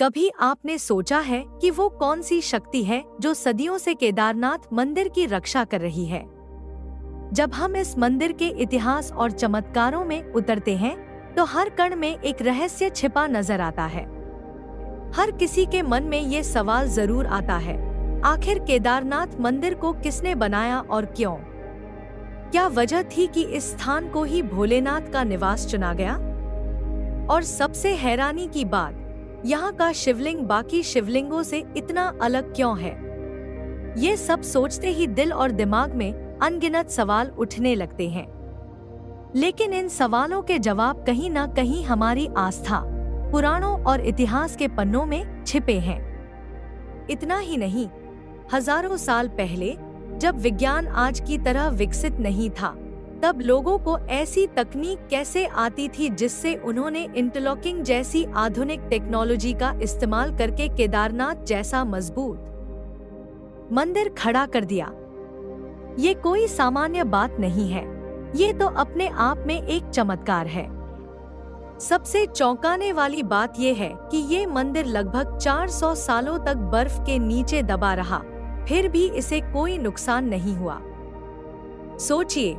कभी आपने सोचा है कि वो कौन सी शक्ति है जो सदियों से केदारनाथ मंदिर की रक्षा कर रही है? जब हम इस मंदिर के इतिहास और चमत्कारों में उतरते हैं, तो हर कण में एक रहस्य छिपा नजर आता है। हर किसी के मन में ये सवाल जरूर आता है, आखिर केदारनाथ मंदिर को किसने बनाया और क्यों? क्या वजह थी कि इस स्थान को ही भोलेनाथ का निवास चुना गया? और सबसे हैरानी की बात, यहाँ का शिवलिंग बाकी शिवलिंगों से इतना अलग क्यों है? ये सब सोचते ही दिल और दिमाग में अनगिनत सवाल उठने लगते हैं। लेकिन इन सवालों के जवाब कहीं ना कहीं हमारी आस्था, पुराणों और इतिहास के पन्नों में छिपे हैं। इतना ही नहीं, हजारों साल पहले जब विज्ञान आज की तरह विकसित नहीं था, तब लोगों को ऐसी तकनीक कैसे आती थी जिससे उन्होंने इंटरलॉकिंग जैसी आधुनिक टेक्नोलॉजी का इस्तेमाल करके केदारनाथ जैसा मजबूत मंदिर खड़ा कर दिया। ये कोई सामान्य बात नहीं है, ये तो अपने आप में एक चमत्कार है। सबसे चौंकाने वाली बात ये है कि ये मंदिर लगभग 400 सालों तक बर्फ के नीचे दबा रहा, फिर भी इसे कोई नुकसान नहीं हुआ। सोचिए,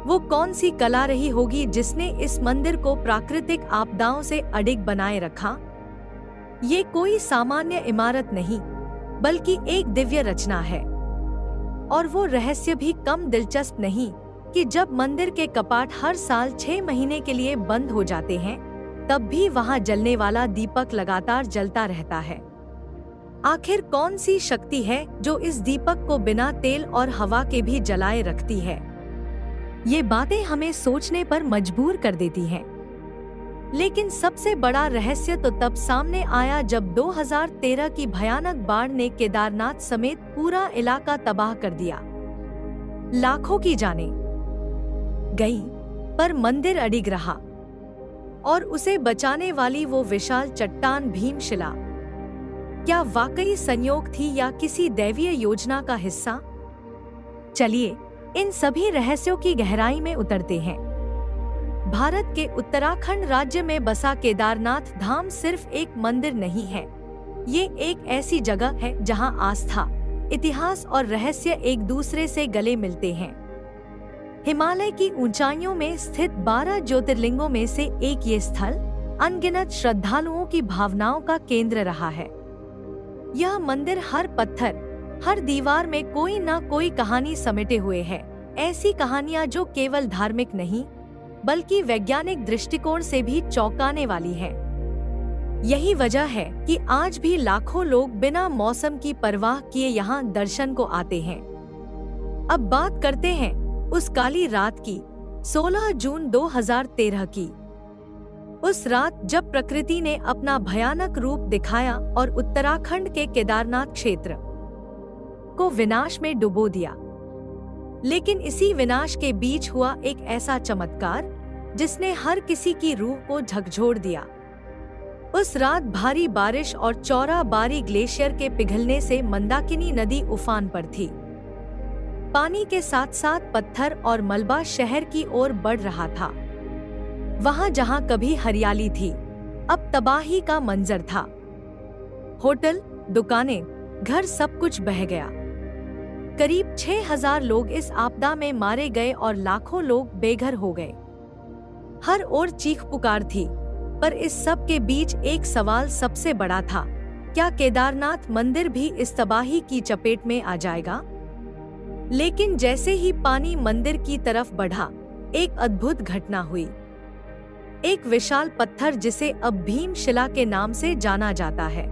वो कौन सी कला रही होगी जिसने इस मंदिर को प्राकृतिक आपदाओं से अडिग बनाए रखा? ये कोई सामान्य इमारत नहीं, बल्कि एक दिव्य रचना है। और वो रहस्य भी कम दिलचस्प नहीं कि जब मंदिर के कपाट हर साल 6 महीने के लिए बंद हो जाते हैं, तब भी वहां जलने वाला दीपक लगातार जलता रहता है। आखिर कौन सी शक्ति है जो इस दीपक को बिना तेल और हवा के भी जलाए रखती है? ये बातें हमें सोचने पर मजबूर कर देती हैं। लेकिन सबसे बड़ा रहस्य तो तब सामने आया जब 2013 की भयानक बाढ़ ने केदारनाथ समेत पूरा इलाका तबाह कर दिया। लाखों की जानें गई, पर मंदिर अडिग रहा। और उसे बचाने वाली वो विशाल चट्टान भीमशिला, क्या वाकई संयोग थी या किसी दैवीय योजना का हिस्सा? चलिए इन सभी रहस्यों की गहराई में उतरते हैं। भारत के उत्तराखंड राज्य में बसा केदारनाथ धाम सिर्फ एक मंदिर नहीं है, ये एक ऐसी जगह है जहां आस्था, इतिहास और रहस्य एक दूसरे से गले मिलते हैं। हिमालय की ऊंचाइयों में स्थित 12 ज्योतिर्लिंगों में से एक ये स्थल अनगिनत श्रद्धालुओं की भावनाओं का केंद्र रहा है। यह मंदिर हर पत्थर, हर दीवार में कोई ना कोई कहानी समेटे हुए है। ऐसी कहानियां जो केवल धार्मिक नहीं, बल्कि वैज्ञानिक दृष्टिकोण से भी चौंकाने वाली है। यही वजह है कि आज भी लाखों लोग बिना मौसम की परवाह किए यहाँ दर्शन को आते हैं। अब बात करते हैं उस काली रात की, 16 जून 2013 की। उस रात जब प्रकृति ने अपना भयानक रूप दिखाया और उत्तराखंड के केदारनाथ क्षेत्र को विनाश में डुबो दिया। लेकिन इसी विनाश के बीच हुआ एक ऐसा चमत्कार जिसने हर किसी की रूह को झकझोर दिया। उस रात भारी बारिश और चौराबाड़ी ग्लेशियर के पिघलने से मंदाकिनी नदी उफान पर थी। पानी के साथ साथ पत्थर और मलबा शहर की ओर बढ़ रहा था। वहां जहां कभी हरियाली थी, अब तबाही का मंजर था। होटल, दुकानें, घर, सब कुछ बह गया। करीब 6000 लोग इस आपदा में मारे गए और लाखों लोग बेघर हो गए। हर ओर चीख पुकार थी, पर इस सब के बीच एक सवाल सबसे बड़ा था, क्या केदारनाथ मंदिर भी इस तबाही की चपेट में आ जाएगा? लेकिन जैसे ही पानी मंदिर की तरफ बढ़ा, एक अद्भुत घटना हुई। एक विशाल पत्थर जिसे अब भीमशिला के नाम से जाना जाता है,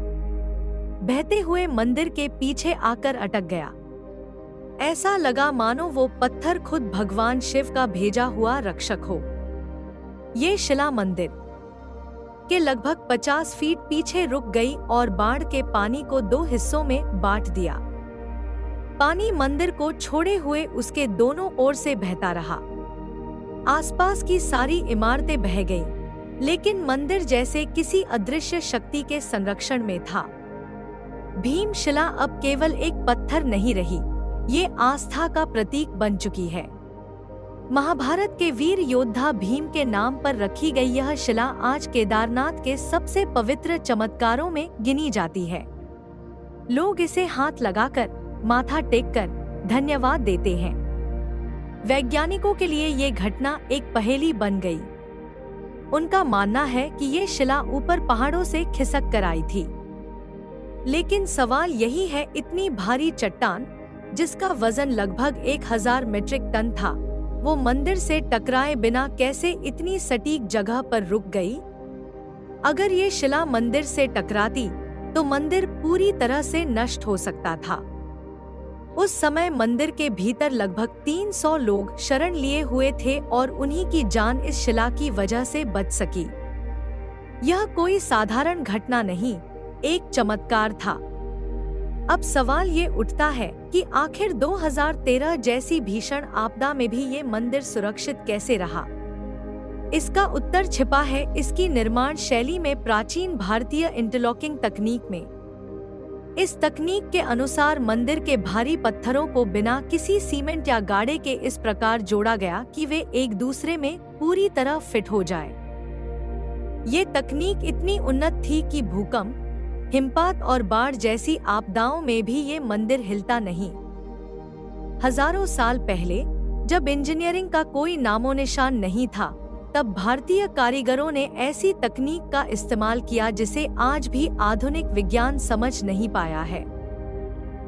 बहते हुए मंदिर के पीछे आकर अटक गया। ऐसा लगा मानो वो पत्थर खुद भगवान शिव का भेजा हुआ रक्षक हो। ये शिला मंदिर के लगभग 50 फीट पीछे रुक गई और बाढ़ के पानी को 2 हिस्सों में बांट दिया। पानी मंदिर को छोड़े हुए उसके दोनों ओर से बहता रहा। आसपास की सारी इमारतें बह गईं, लेकिन मंदिर जैसे किसी अदृश्य शक्ति के संरक्षण में था। भीमशिला अब केवल एक पत्थर नहीं रही, ये आस्था का प्रतीक बन चुकी है। महाभारत के वीर योद्धा भीम के नाम पर रखी गई यह शिला आज केदारनाथ के सबसे पवित्र चमत्कारों में गिनी जाती है। लोग इसे हाथ लगाकर, माथा टेककर धन्यवाद देते हैं। वैज्ञानिकों के लिए ये घटना एक पहेली बन गई। उनका मानना है कि ये शिला ऊपर पहाड़ों से खिसक कर आई थी। लेकिन सवाल यही है, इतनी भारी चट्टान जिसका वजन लगभग 1000 मीट्रिक टन था, वो मंदिर से टकराए बिना कैसे इतनी सटीक जगह पर रुक गई? अगर ये शिला मंदिर से टकराती तो मंदिर पूरी तरह से नष्ट हो सकता था। उस समय मंदिर के भीतर लगभग 300 लोग शरण लिए हुए थे और उन्हीं की जान इस शिला की वजह से बच सकी। यह कोई साधारण घटना नहीं, एक चमत्कार था। अब सवाल ये उठता है कि आखिर 2013 जैसी भीषण आपदा में भी ये मंदिर सुरक्षित कैसे रहा? इसका उत्तर छिपा है इसकी निर्माण शैली में, प्राचीन भारतीय इंटरलॉकिंग तकनीक में। इस तकनीक के अनुसार मंदिर के भारी पत्थरों को बिना किसी सीमेंट या गाड़े के इस प्रकार जोड़ा गया कि वे एक दूसरे में पूरी तरह फिट हो जाए। ये तकनीक इतनी उन्नत थी कि भूकंप, हिमपात और बाढ़ जैसी आपदाओं में भी ये मंदिर हिलता नहीं। हजारों साल पहले जब इंजीनियरिंग का कोई नामो निशान नहीं था, तब भारतीय कारीगरों ने ऐसी तकनीक का इस्तेमाल किया जिसे आज भी आधुनिक विज्ञान समझ नहीं पाया है।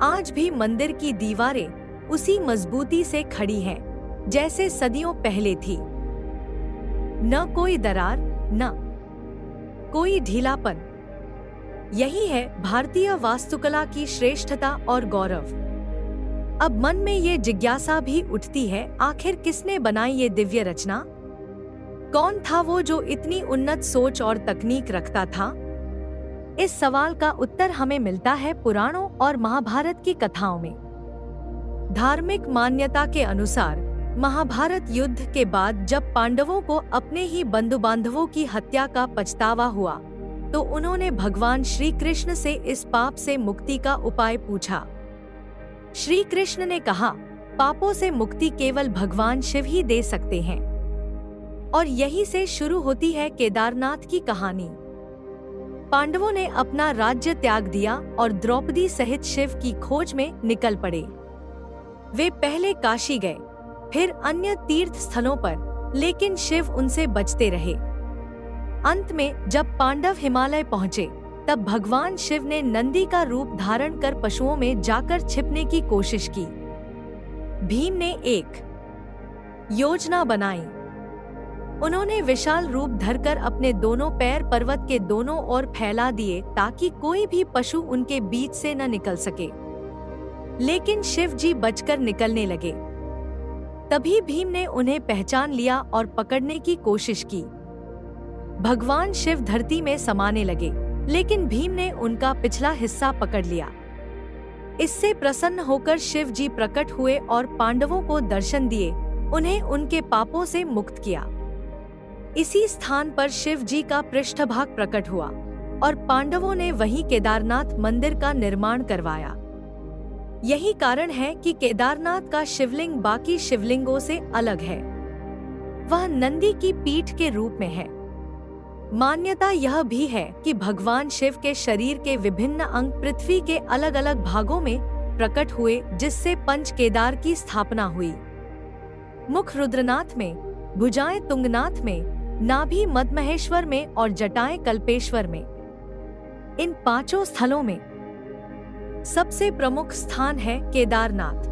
आज भी मंदिर की दीवारें उसी मजबूती से खड़ी हैं जैसे सदियों पहले थी। न कोई दरार, न कोई ढीलापन। यही है भारतीय वास्तुकला की श्रेष्ठता और गौरव। अब मन में ये जिज्ञासा भी उठती है, आखिर किसने बनाई ये दिव्य रचना? कौन था वो जो इतनी उन्नत सोच और तकनीक रखता था? इस सवाल का उत्तर हमें मिलता है पुराणों और महाभारत की कथाओं में। धार्मिक मान्यता के अनुसार महाभारत युद्ध के बाद जब पांडवों को अपने ही बंधु बांधवों की हत्या का पछतावा हुआ, तो उन्होंने भगवान श्री कृष्ण से इस पाप से मुक्ति का उपाय पूछा। श्री कृष्ण ने कहा, पापों से मुक्ति केवल भगवान शिव ही दे सकते हैं। और यही से शुरू होती है केदारनाथ की कहानी। पांडवों ने अपना राज्य त्याग दिया और द्रौपदी सहित शिव की खोज में निकल पड़े। वे पहले काशी गए, फिर अन्य तीर्थ स्थलों पर, लेकिन शिव उनसे बचते रहे। अंत में जब पांडव हिमालय पहुँचे, तब भगवान शिव ने नंदी का रूप धारण कर पशुओं में जाकर छिपने की कोशिश की। भीम ने एक योजना बनाई। उन्होंने विशाल रूप धरकर अपने दोनों पैर पर्वत के दोनों ओर फैला दिए ताकि कोई भी पशु उनके बीच से न निकल सके। लेकिन शिव जी बचकर निकलने लगे। तभी भीम ने उन्हें पहचान लिया और पकड़ने की कोशिश की। भगवान शिव धरती में समाने लगे, लेकिन भीम ने उनका पिछला हिस्सा पकड़ लिया। इससे प्रसन्न होकर शिव जी प्रकट हुए और पांडवों को दर्शन दिए, उन्हें उनके पापों से मुक्त किया। इसी स्थान पर शिव जी का पृष्ठभाग प्रकट हुआ और पांडवों ने वहीं केदारनाथ मंदिर का निर्माण करवाया। यही कारण है कि केदारनाथ का शिवलिंग बाकी शिवलिंगों से अलग है। वह नंदी की पीठ के रूप में है। मान्यता यह भी है कि भगवान शिव के शरीर के विभिन्न अंग पृथ्वी के अलग अलग भागों में प्रकट हुए, जिससे पंच केदार की स्थापना हुई। मुख रुद्रनाथ में, भुजाएं तुंगनाथ में, नाभि मद्महेश्वर में और जटाएं कल्पेश्वर में। इन पांचों स्थलों में सबसे प्रमुख स्थान है केदारनाथ।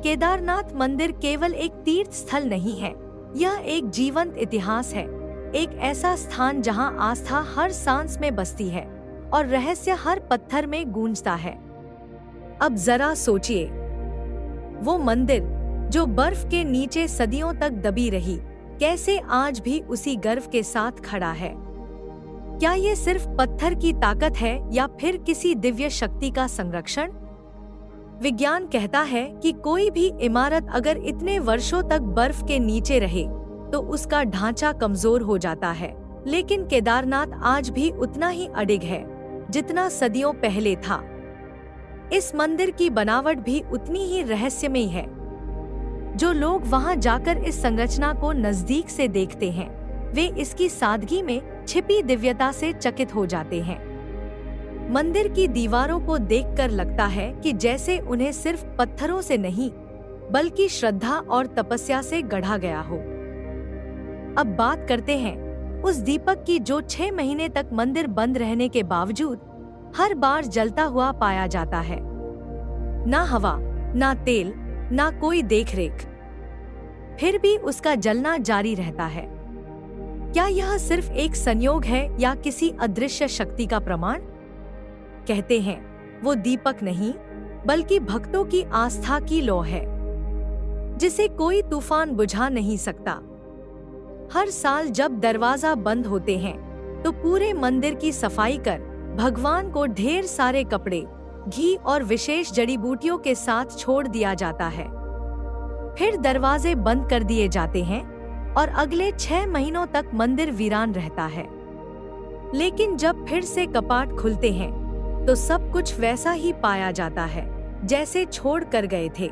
केदारनाथ मंदिर केवल एक तीर्थ स्थल नहीं है, यह एक जीवंत इतिहास है। एक ऐसा स्थान जहां आस्था हर सांस में बसती है और रहस्य हर पत्थर में गूंजता है। अब जरा सोचिए, वो मंदिर जो बर्फ के नीचे सदियों तक दबी रही, कैसे आज भी उसी गर्व के साथ खड़ा है। क्या ये सिर्फ पत्थर की ताकत है या फिर किसी दिव्य शक्ति का संरक्षण? विज्ञान कहता है कि कोई भी इमारत अगर इतने वर्षों तक बर्फ के नीचे रहे तो उसका ढांचा कमजोर हो जाता है, लेकिन केदारनाथ आज भी उतना ही अडिग है जितना सदियों पहले था। इस मंदिर की बनावट भी उतनी ही रहस्यमयी है। जो लोग वहां जाकर इस संरचना को नजदीक से देखते हैं, वे इसकी सादगी में छिपी दिव्यता से चकित हो जाते हैं। मंदिर की दीवारों को देखकर लगता है कि जैसे उन्हें सिर्फ पत्थरों से नहीं, बल्कि श्रद्धा और तपस्या से गढ़ा गया हो। अब बात करते हैं उस दीपक की जो 6 महीने तक मंदिर बंद रहने के बावजूद हर बार जलता हुआ पाया जाता है। ना हवा, ना तेल, ना कोई देखरेख, फिर भी उसका जलना जारी रहता है। क्या यह सिर्फ एक संयोग है या किसी अदृश्य शक्ति का प्रमाण? कहते हैं वो दीपक नहीं, बल्कि भक्तों की आस्था की लौ है, जिसे कोई तूफान बुझा नहीं सकता। हर साल जब दरवाजा बंद होते हैं, तो पूरे मंदिर की सफाई कर भगवान को ढेर सारे कपड़े, घी और विशेष जड़ी बूटियों के साथ छोड़ दिया जाता है। फिर दरवाजे बंद कर दिए जाते हैं और अगले 6 महीनों तक मंदिर वीरान रहता है। लेकिन जब फिर से कपाट खुलते हैं, तो सब कुछ वैसा ही पाया जाता है जैसे छोड़ कर गए थे।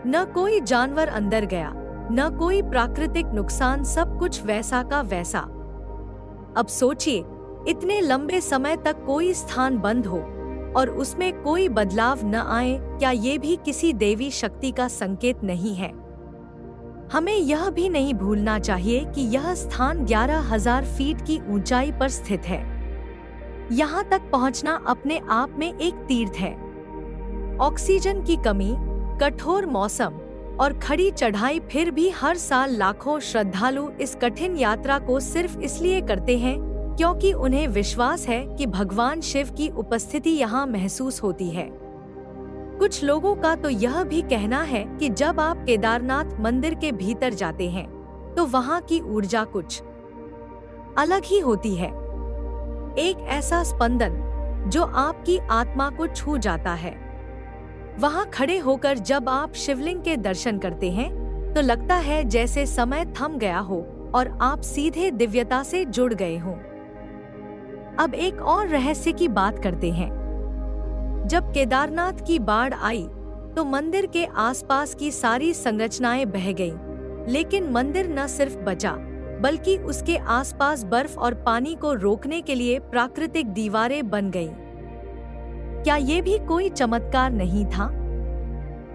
न कोई जानवर अंदर गया, न कोई प्राकृतिक नुकसान, सब कुछ वैसा का वैसा। अब सोचिए, इतने लंबे समय तक कोई स्थान बंद हो और उसमें कोई बदलाव न आए, क्या ये भी किसी देवी शक्ति का संकेत नहीं है? हमें यह भी नहीं भूलना चाहिए कि यह स्थान 11,000 फीट की ऊंचाई पर स्थित है। यहाँ तक पहुँचना अपने आप में एक तीर्थ है। ऑक्सीजन की कमी, कठोर मौसम और खड़ी चढ़ाई, फिर भी हर साल लाखों श्रद्धालु इस कठिन यात्रा को सिर्फ इसलिए करते हैं क्योंकि उन्हें विश्वास है कि भगवान शिव की उपस्थिति यहाँ महसूस होती है। कुछ लोगों का तो यह भी कहना है कि जब आप केदारनाथ मंदिर के भीतर जाते हैं, तो वहाँ की ऊर्जा कुछ अलग ही होती है। एक ऐसा स्पंदन जो आपकी आत्मा को छू जाता है। वहाँ खड़े होकर जब आप शिवलिंग के दर्शन करते हैं, तो लगता है जैसे समय थम गया हो और आप सीधे दिव्यता से जुड़ गए हों। अब एक और रहस्य की बात करते हैं। जब केदारनाथ की बाढ़ आई, तो मंदिर के आसपास की सारी संरचनाएं बह गईं, लेकिन मंदिर न सिर्फ बचा, बल्कि उसके आसपास बर्फ और पानी को रोकने के लिए प्राकृतिक दीवारें बन गईं। क्या ये भी कोई चमत्कार नहीं था?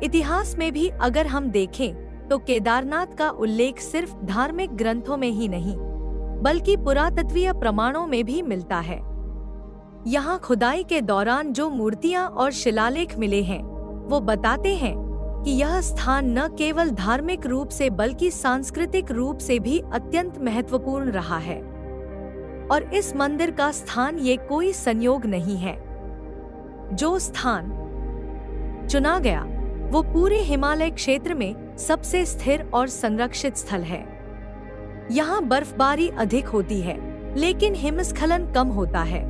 इतिहास में भी अगर हम देखें, तो केदारनाथ का उल्लेख सिर्फ धार्मिक ग्रंथों में ही नहीं, बल्कि पुरातत्वीय प्रमाणों में भी मिलता है। यहाँ खुदाई के दौरान जो मूर्तियाँ और शिलालेख मिले हैं, वो बताते हैं कि यह स्थान न केवल धार्मिक रूप से बल्कि सांस्कृतिक रूप से भी अत्यंत महत्वपूर्ण रहा है। और इस मंदिर का स्थान ये कोई संयोग नहीं है। जो स्थान चुना गया, वो पूरे हिमालय क्षेत्र में सबसे स्थिर और संरक्षित स्थल है। यहाँ बर्फबारी अधिक होती है, लेकिन हिमस्खलन कम होता है।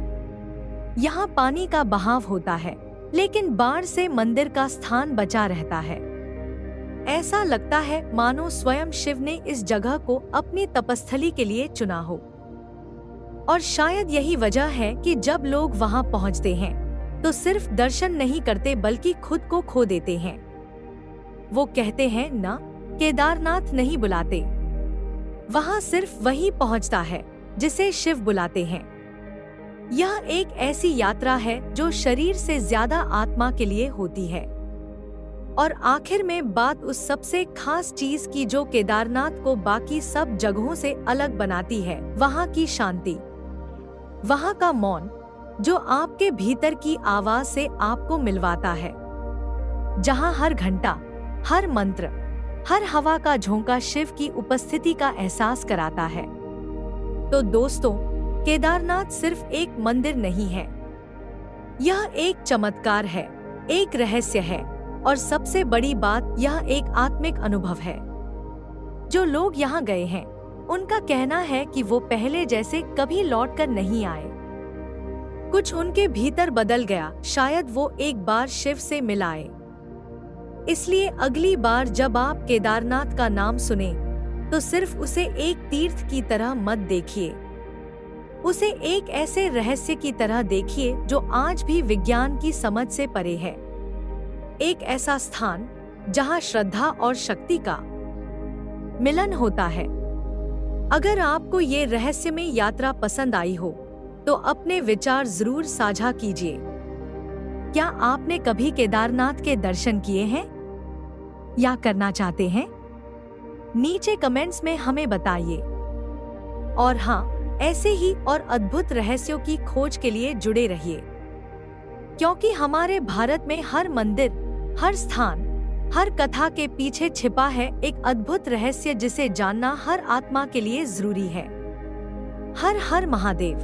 यहाँ पानी का बहाव होता है, लेकिन बाढ़ से मंदिर का स्थान बचा रहता है। ऐसा लगता है मानो स्वयं शिव ने इस जगह को अपनी तपस्थली के लिए चुना हो। और शायद यही वजह है कि जब लोग वहां पहुंचते हैं, तो सिर्फ दर्शन नहीं करते बल्कि खुद को खो देते हैं। वो कहते हैं ना, केदारनाथ नहीं बुलाते, वहां सिर्फ वही पहुंचता है जिसे शिव बुलाते हैं। यह एक ऐसी यात्रा है जो शरीर से ज्यादा आत्मा के लिए होती है। और आखिर में बात उस सबसे खास चीज की जो केदारनाथ को बाकी सब जगहों से अलग बनाती है, वहाँ की शांति, वहाँ का मौन जो आपके भीतर की आवाज से आपको मिलवाता है, जहाँ हर घंटा, हर मंत्र, हर हवा का झोंका शिव की उपस्थिति का एहसास कराता है। तो दोस्तों, केदारनाथ सिर्फ एक मंदिर नहीं है, यह एक चमत्कार है, एक रहस्य है, और सबसे बड़ी बात, यह एक आत्मिक अनुभव है। जो लोग यहाँ गए हैं, उनका कहना है कि वो पहले जैसे कभी लौटकर नहीं आए। कुछ उनके भीतर बदल गया, शायद वो एक बार शिव से मिलाए। इसलिए अगली बार जब आप केदारनाथ का नाम सुने, तो सिर्फ उसे एक तीर्थ की तरह मत देखिए, उसे एक ऐसे रहस्य की तरह देखिए जो आज भी विज्ञान की समझ से परे है। एक ऐसा स्थान जहां श्रद्धा और शक्ति का मिलन होता है। अगर आपको ये रहस्यमय यात्रा पसंद आई हो तो अपने विचार जरूर साझा कीजिए। क्या आपने कभी केदारनाथ के दर्शन किए हैं या करना चाहते हैं? नीचे कमेंट्स में हमें बताइए। और हाँ, ऐसे ही और अद्भुत रहस्यों की खोज के लिए जुड़े रहिए, क्योंकि हमारे भारत में हर मंदिर, हर स्थान, हर कथा के पीछे छिपा है एक अद्भुत रहस्य जिसे जानना हर आत्मा के लिए जरूरी है। हर हर महादेव।